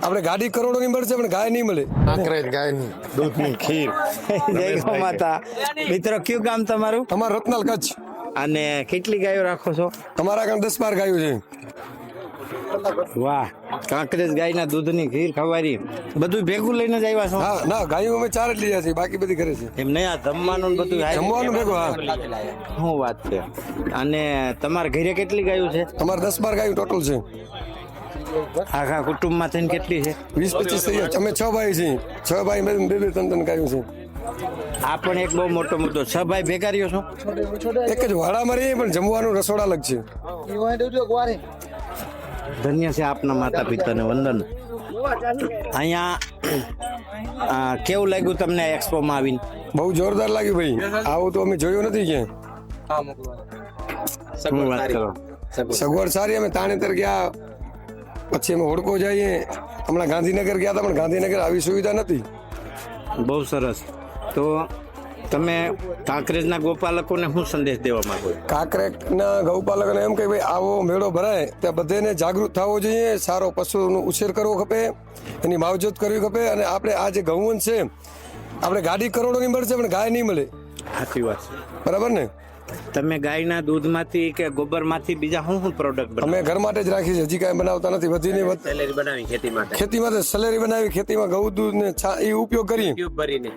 આપણે ગાડી કરોડોની મળશે પણ ગાય નહીં મળે. કાંકરેજ ગાયની દૂધની ખીર. જય ગૌ માતા. મિત્રો કયું ગામ તમારું અમારે રત્નાલ કચ્છ. અને કેટલી ગાયો રાખો છો? અમારા કામ 10-12 ગાયો છે. વાહ, કાંકરેજ ગાયના દૂધની ખીર ખવારી બધું ભેગું લઈને જ આવ્યા છો? હા ના, ગાયો અમે 4 જ લીધા છે, બાકી બધી કરે છે. એમ નહીં, આ જમવાનું ને બધું હારી? જમવાનું ભેગું, હા. શું વાત છે. અને તમારા ઘરે કેટલી ગાયો છે? અમારે 10-12 ગાયો ટોટલ છે. આખા કુટુંબમાં થઈને કેટલી છે? 20-25 થઈ ગયા. અમે 6 ભાઈ છીએ. 6 ભાઈ બે 3 ગાયો છે. આ પણ એક બહુ મોટો મુદ્દો. 6 ભાઈ ભેગા રહ્યો છો? એક જ વાડામાં રહીએ પણ જમવાનું રસોડા અલગ છે. ધન્ય છે આપના માતા પિતાને વંદન. અહીંયા કેવું લાગ્યું તમને એક્સપોમાં આવીને? બહુ જોરદાર લાગ્યું ભાઈ. આવું તો અમે જોયું નથી ક્યાં. શું વાત કરો. સગવડ સારી. અમે તાણેતર ગયા, પછી અમે હોડકો જઈએ. હમણાં ગાંધીનગર ગયા હતા પણ ગાંધીનગર આવી સુવિધા નથી. બહુ સરસ. તો તમે કાંકરેજના ગોપાલકોને શું સંદેશ દેવા માંગો? કાંકરેજના ગૌપાલકોને એમ કે ભાઈ આવો મેળો ભરાય ત્યાં બધાને જાગૃત થવો જોઈએ. સારો પશુનો ઉછેર કરવો ખપે, એની માવજત કરવી ખપે. અને આપણે આ જે ગૌવંશ છે, આપણે ગાડી કરોડોની મળશે પણ ગાય નહીં મળે. સાચી વાત છે. બરાબર ને? તમે ગાયના દૂધમાંથી કે ગોબરમાંથી બીજા શું પ્રોડક્ટ અમે ઘર માટે જ રાખી છે, હજી કાંઈ બનાવતા નથી. વધીને બનાવી ખેતી માટે? ખેતી માટે સલેરી બનાવી, ખેતીમાં ઘઉં દૂધ ને એ ઉપયોગ કરીએ. ભરીને